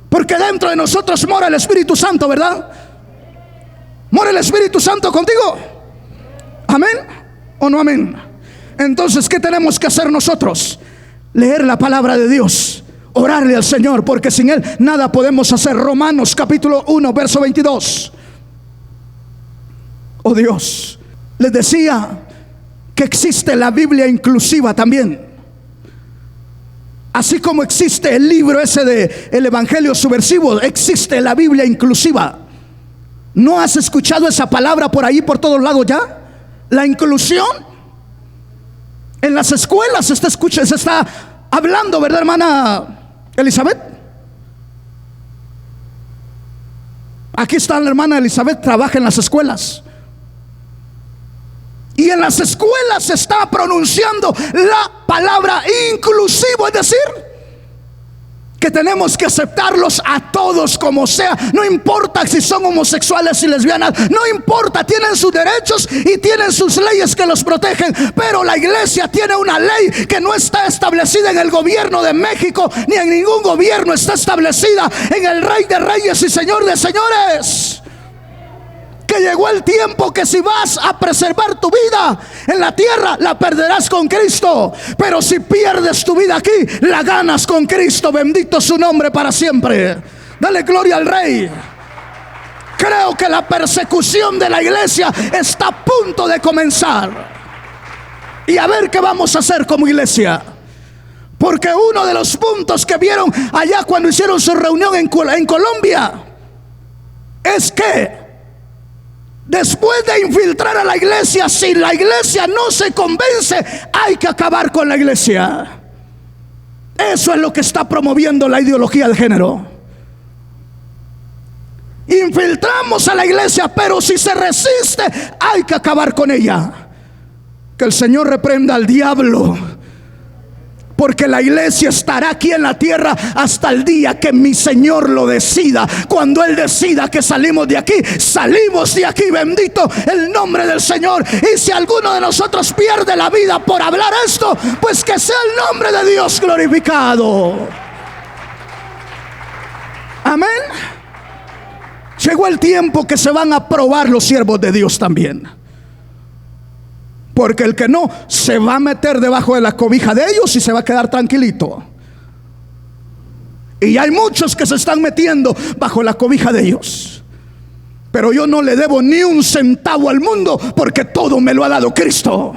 S1: Porque dentro de nosotros mora el Espíritu Santo, ¿verdad? ¿Mora el Espíritu Santo contigo? ¿Amén o no amén? Entonces, ¿qué tenemos que hacer nosotros? Leer la palabra de Dios, orarle al Señor, porque sin Él nada podemos hacer. Romanos capítulo 1, verso 22. Oh Dios, les decía que existe la Biblia inclusiva también. Así como existe el libro ese de el Evangelio subversivo, existe la Biblia inclusiva. ¿No has escuchado esa palabra por ahí, por todos lados ya? La inclusión. En las escuelas se está hablando, ¿verdad, hermana Elizabeth? Aquí está la hermana Elizabeth, trabaja en las escuelas. Y en las escuelas se está pronunciando la palabra inclusivo, es decir, que tenemos que aceptarlos a todos como sea. No importa si son homosexuales y lesbianas, no importa, tienen sus derechos y tienen sus leyes que los protegen. Pero la iglesia tiene una ley que no está establecida en el gobierno de México, ni en ningún gobierno está establecida, en el Rey de Reyes y Señor de Señores. Que llegó el tiempo que si vas a preservar tu vida en la tierra, la perderás con Cristo. Pero si pierdes tu vida aquí, la ganas con Cristo. Bendito su nombre para siempre. Dale gloria al Rey. Creo que la persecución de la iglesia está a punto de comenzar. Y a ver qué vamos a hacer como iglesia. Porque uno de los puntos que vieron allá cuando hicieron su reunión en Colombia es que después de infiltrar a la iglesia, si la iglesia no se convence, hay que acabar con la iglesia. Eso es lo que está promoviendo la ideología de género. Infiltramos a la iglesia, pero si se resiste, hay que acabar con ella. Que el Señor reprenda al diablo. Porque la iglesia estará aquí en la tierra hasta el día que mi Señor lo decida. Cuando Él decida que salimos de aquí, salimos de aquí. Bendito el nombre del Señor. Y si alguno de nosotros pierde la vida por hablar esto, pues que sea el nombre de Dios glorificado. Amén. Llegó el tiempo que se van a probar los siervos de Dios también. Porque el que no, se va a meter debajo de la cobija de ellos y se va a quedar tranquilito. Y hay muchos que se están metiendo bajo la cobija de ellos. Pero yo no le debo ni un centavo al mundo, porque todo me lo ha dado Cristo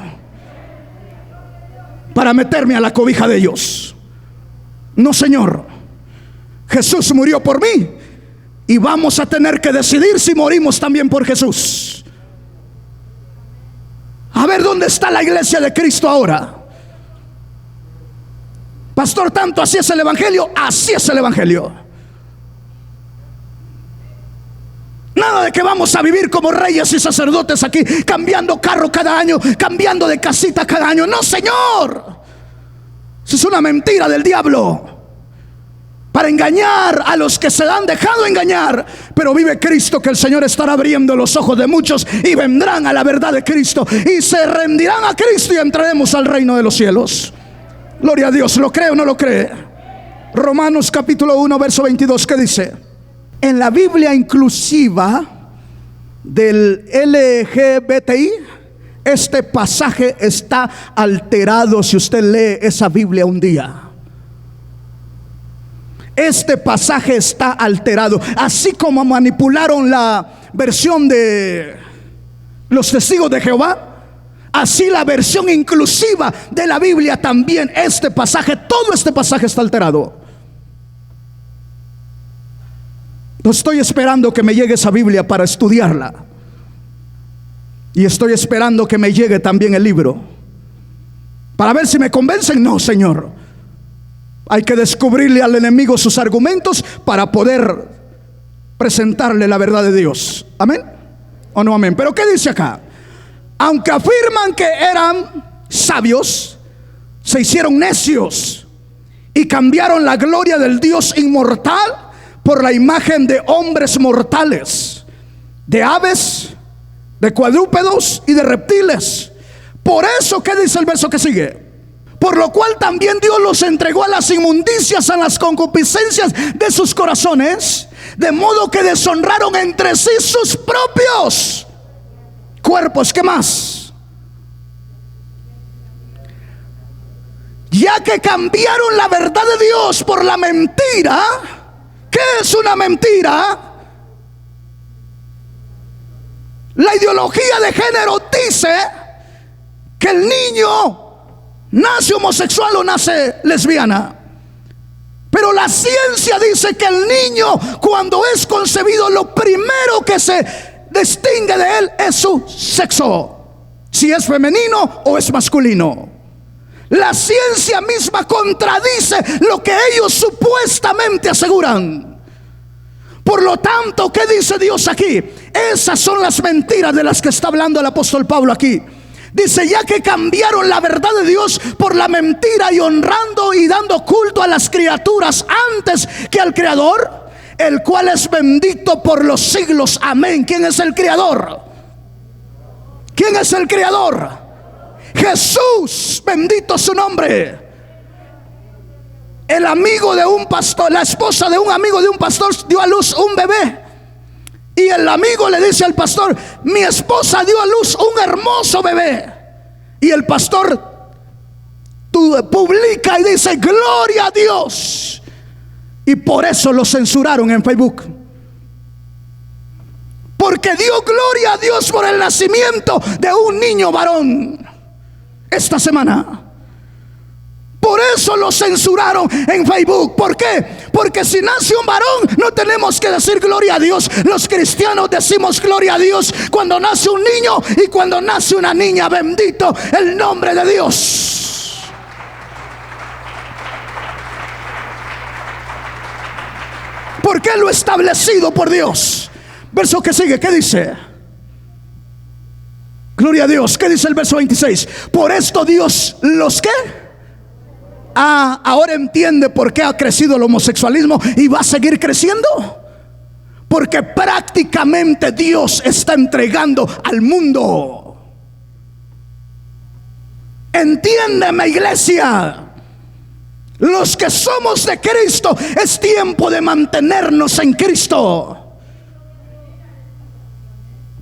S1: para meterme a la cobija de ellos. No, Señor. Jesús murió por mí y vamos a tener que decidir si morimos también por Jesús. A ver, ¿dónde está la iglesia de Cristo ahora? Pastor, tanto así es el evangelio. Así es el evangelio. Nada de que vamos a vivir como reyes y sacerdotes aquí, cambiando carro cada año, cambiando de casita cada año. No, Señor. Eso es una mentira del diablo para engañar a los que se han dejado engañar. Pero vive Cristo, que el Señor estará abriendo los ojos de muchos y vendrán a la verdad de Cristo y se rendirán a Cristo y entraremos al reino de los cielos. Gloria a Dios. ¿Lo cree o no lo cree? Romanos capítulo 1 verso 22, ¿qué dice? En la Biblia inclusiva del LGBTI, este pasaje está alterado. Si usted lee esa Biblia un día, este pasaje está alterado. Así como manipularon la versión de los testigos de Jehová, así la versión inclusiva de la Biblia también. Este pasaje, todo este pasaje está alterado. No estoy esperando que me llegue esa Biblia para estudiarla, y estoy esperando que me llegue también el libro para ver si me convencen. No, Señor. Hay que descubrirle al enemigo sus argumentos para poder presentarle la verdad de Dios. ¿Amén o no amén? Pero ¿qué dice acá? Aunque afirman que eran sabios, se hicieron necios y cambiaron la gloria del Dios inmortal por la imagen de hombres mortales, de aves, de cuadrúpedos y de reptiles. Por eso, ¿qué dice el verso que sigue? Por lo cual también Dios los entregó a las inmundicias, a las concupiscencias de sus corazones, de modo que deshonraron entre sí sus propios cuerpos. ¿Qué más? Ya que cambiaron la verdad de Dios por la mentira. ¿Qué es una mentira? La ideología de género dice que el niño nace homosexual o nace lesbiana. Pero la ciencia dice que el niño, cuando es concebido, lo primero que se distingue de él es su sexo, si es femenino o es masculino. La ciencia misma contradice lo que ellos supuestamente aseguran. Por lo tanto, ¿qué dice Dios aquí? Esas son las mentiras de las que está hablando el apóstol Pablo aquí. Dice, ya que cambiaron la verdad de Dios por la mentira y honrando y dando culto a las criaturas antes que al Creador, el cual es bendito por los siglos. Amén. ¿Quién es el Creador? ¿Quién es el Creador? Jesús, bendito su nombre. El amigo de un pastor, la esposa de un amigo de un pastor dio a luz un bebé. Y el amigo le dice al pastor: mi esposa dio a luz un hermoso bebé. Y el pastor publica y dice: gloria a Dios. Y por eso lo censuraron en Facebook, porque dio gloria a Dios por el nacimiento de un niño varón esta semana. Por eso lo censuraron en Facebook. ¿Por qué? Porque si nace un varón no tenemos que decir gloria a Dios. Los cristianos decimos gloria a Dios cuando nace un niño y cuando nace una niña. Bendito el nombre de Dios. Porque lo establecido por Dios. Verso que sigue, ¿qué dice? Gloria a Dios. ¿Qué dice el verso 26? Por esto Dios los ¿qué? Ahora entiende por qué ha crecido el homosexualismo y va a seguir creciendo. Porque prácticamente Dios está entregando al mundo. Entiéndeme, iglesia. Los que somos de Cristo, es tiempo de mantenernos en Cristo.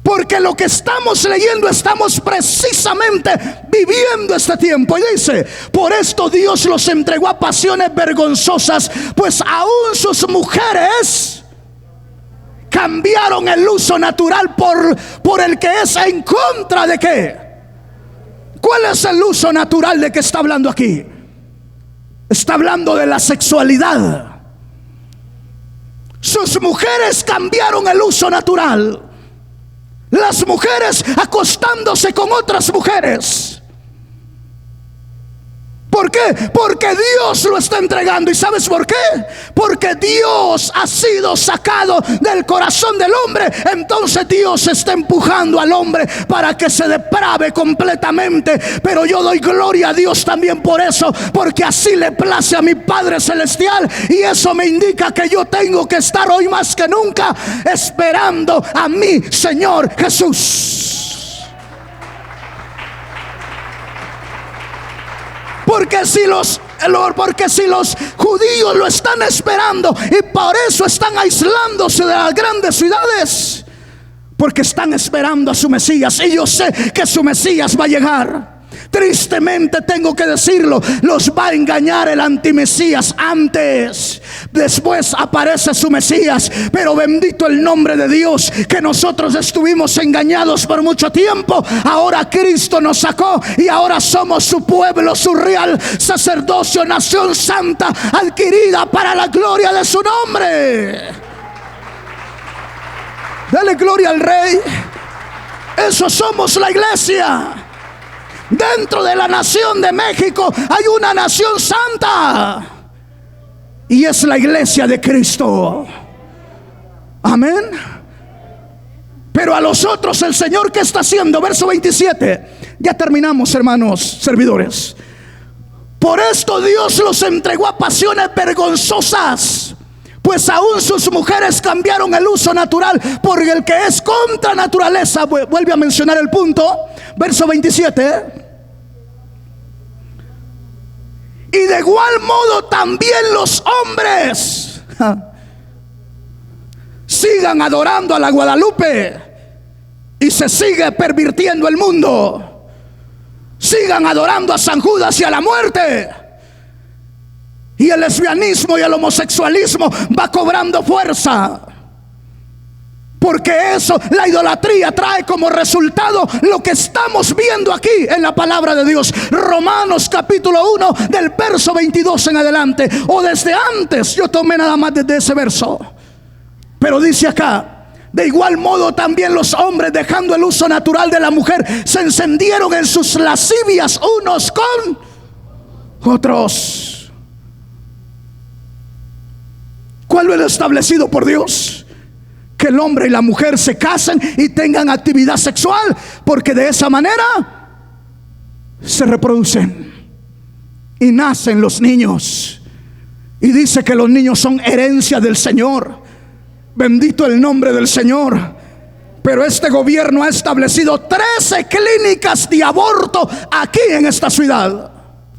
S1: Porque lo que estamos leyendo, estamos precisamente viviendo este tiempo. Y dice: por esto Dios los entregó a pasiones vergonzosas, pues aún sus mujeres cambiaron el uso natural por el que es en contra de ¿qué? ¿Cuál es el uso natural de que está hablando aquí? Está hablando de la sexualidad. Sus mujeres cambiaron el uso natural. Las mujeres acostándose con otras mujeres. ¿Por qué? Porque Dios lo está entregando. ¿Y sabes por qué? Porque Dios ha sido sacado del corazón del hombre. Entonces Dios está empujando al hombre para que se deprave completamente. Pero yo doy gloria a Dios también por eso, porque así le place a mi Padre Celestial. Y eso me indica que yo tengo que estar hoy más que nunca esperando a mi Señor Jesús. Porque si los judíos lo están esperando y por eso están aislándose de las grandes ciudades, porque están esperando a su Mesías. Y yo sé que su Mesías va a llegar. Tristemente tengo que decirlo, los va a engañar el antimesías antes. Después aparece su Mesías. Pero bendito el nombre de Dios, que nosotros estuvimos engañados por mucho tiempo. Ahora Cristo nos sacó y ahora somos su pueblo, su real sacerdocio, nación santa, adquirida para la gloria de su nombre. Dale gloria al Rey. Eso somos la iglesia. Dentro de la nación de México hay una nación santa, y es la iglesia de Cristo. Amén. Pero a los otros el Señor, ¿qué está haciendo? Verso 27. Ya terminamos, hermanos servidores. Por esto Dios los entregó a pasiones vergonzosas, Pues aún sus mujeres cambiaron el uso natural por el que es contra naturaleza. Vuelve a mencionar el punto, verso 27. Y de igual modo también los hombres sigan adorando a la Guadalupe y se sigue pervirtiendo el mundo. Sigan adorando a San Judas y a la muerte. Y el lesbianismo y el homosexualismo va cobrando fuerza. Porque eso, la idolatría, trae como resultado lo que estamos viendo aquí en la palabra de Dios. Romanos capítulo 1 del verso 22 en adelante. O desde antes, yo tomé nada más desde ese verso. Pero dice acá: de igual modo también los hombres, dejando el uso natural de la mujer, se encendieron en sus lascivias unos con otros. ¿Cuál es lo establecido por Dios? Que el hombre y la mujer se casen y tengan actividad sexual, porque de esa manera se reproducen y nacen los niños. Y dice que los niños son herencia del Señor. Bendito el nombre del Señor. Pero este gobierno ha establecido 13 clínicas de aborto aquí en esta ciudad.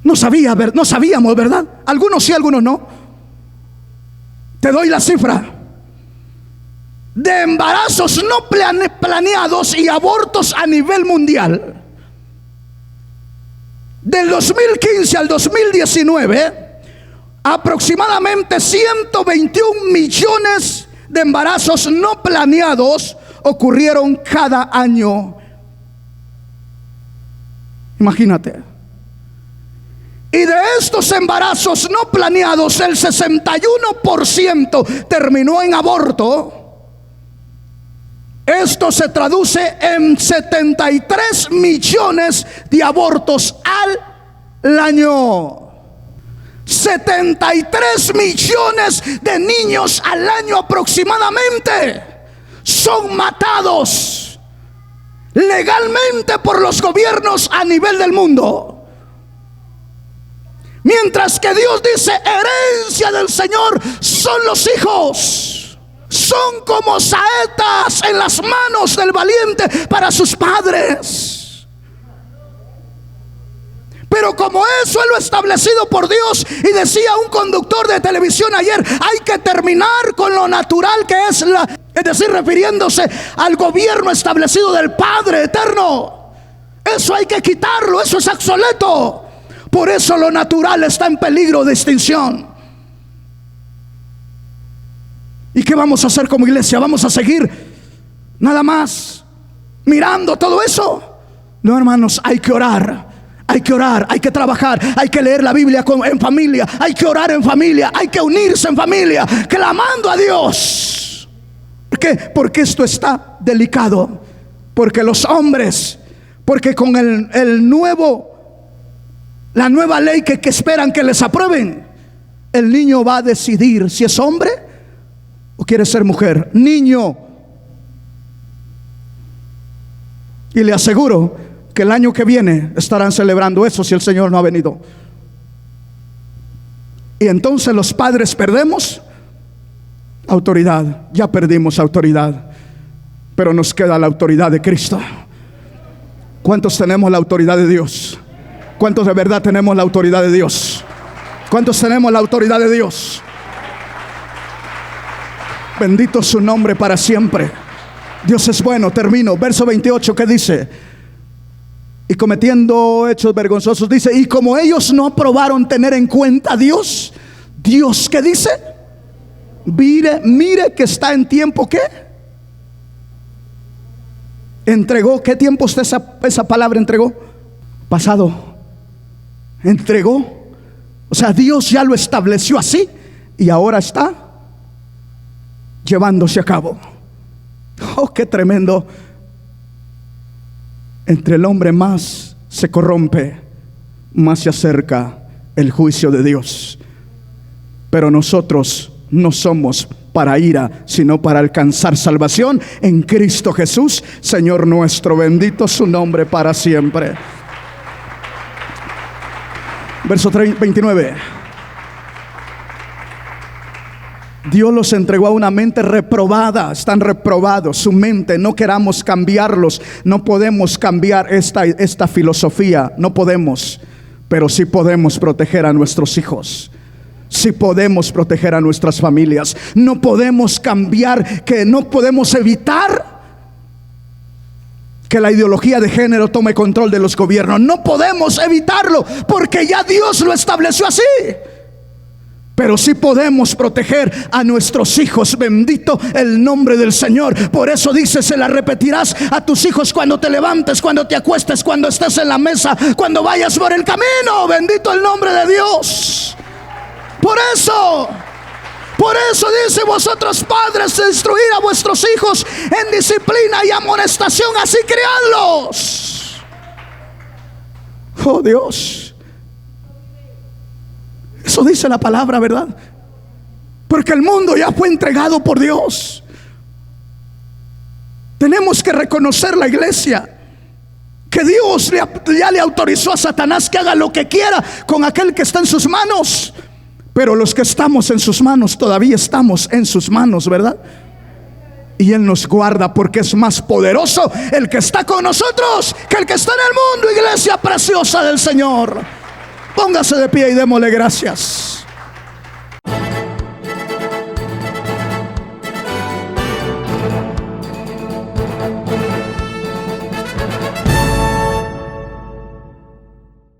S1: No sabíamos, ¿verdad? Algunos sí, algunos no. Te doy la cifra de embarazos no planeados y abortos a nivel mundial. Del 2015 al 2019, aproximadamente 121 millones de embarazos no planeados ocurrieron cada año. Imagínate. Y de estos embarazos no planeados, el 61% terminó en aborto. Esto se traduce en 73 millones de abortos al año. 73 millones de niños al año aproximadamente son matados legalmente por los gobiernos a nivel del mundo. Mientras que Dios dice: herencia del Señor son los hijos. Son como saetas en las manos del valiente para sus padres. Pero como eso es lo establecido por Dios, y decía un conductor de televisión ayer, hay que terminar con lo natural que es es decir, refiriéndose al gobierno establecido del Padre eterno. Eso hay que quitarlo, eso es obsoleto. Por eso lo natural está en peligro de extinción. ¿Y qué vamos a hacer como iglesia? ¿Vamos a seguir nada más mirando todo eso? No, hermanos, hay que orar. Hay que orar, hay que trabajar, hay que leer la Biblia en familia, hay que orar en familia, hay que unirse en familia, clamando a Dios. ¿Por qué? Porque esto está delicado. Porque los hombres, porque con la nueva ley que esperan que les aprueben, el niño va a decidir si es hombre o quiere ser mujer. Niño. Y le aseguro que el año que viene estarán celebrando eso si el Señor no ha venido. Y entonces los padres perdemos autoridad. Ya perdimos autoridad, pero nos queda la autoridad de Cristo. ¿Cuántos tenemos la autoridad de Dios? ¿Cuántos de verdad tenemos la autoridad de Dios? ¿Cuántos tenemos la autoridad de Dios? Bendito su nombre para siempre. Dios es bueno. Termino. Verso 28, ¿qué dice? Y cometiendo hechos vergonzosos, dice: y como ellos no aprobaron tener en cuenta a Dios, ¿Dios qué dice? Mire que está en tiempo, ¿qué? Entregó. ¿Qué tiempo usted esa palabra entregó? Pasado. Entregó. O sea, Dios ya lo estableció así y ahora está llevándose a cabo. Oh, qué tremendo. Entre el hombre más se corrompe, más se acerca el juicio de Dios. Pero nosotros no somos para ira, sino para alcanzar salvación en Cristo Jesús, Señor nuestro. Bendito su nombre para siempre. Verso 29. Dios los entregó a una mente reprobada. Están reprobados, su mente. No queramos cambiarlos. No podemos cambiar esta filosofía. No podemos. Pero sí podemos proteger a nuestros hijos. Sí podemos proteger a nuestras familias. No podemos cambiar, que no podemos evitar que la ideología de género tome control de los gobiernos. No podemos evitarlo, porque ya Dios lo estableció así. Pero sí podemos proteger a nuestros hijos. Bendito el nombre del Señor. Por eso dice: se la repetirás a tus hijos cuando te levantes, cuando te acuestes, cuando estés en la mesa, cuando vayas por el camino. Bendito el nombre de Dios. Por eso dice: vosotros padres, instruid a vuestros hijos en disciplina y amonestación, así criadlos. Oh Dios. Eso dice la palabra, ¿verdad? Porque el mundo ya fue entregado por Dios. Tenemos que reconocer, la iglesia, que Dios ya le autorizó a Satanás que haga lo que quiera con aquel que está en sus manos. Pero los que estamos en sus manos, todavía estamos en sus manos, ¿verdad? Y Él nos guarda, porque es más poderoso el que está con nosotros que el que está en el mundo. Iglesia preciosa del Señor, póngase de pie y démosle gracias.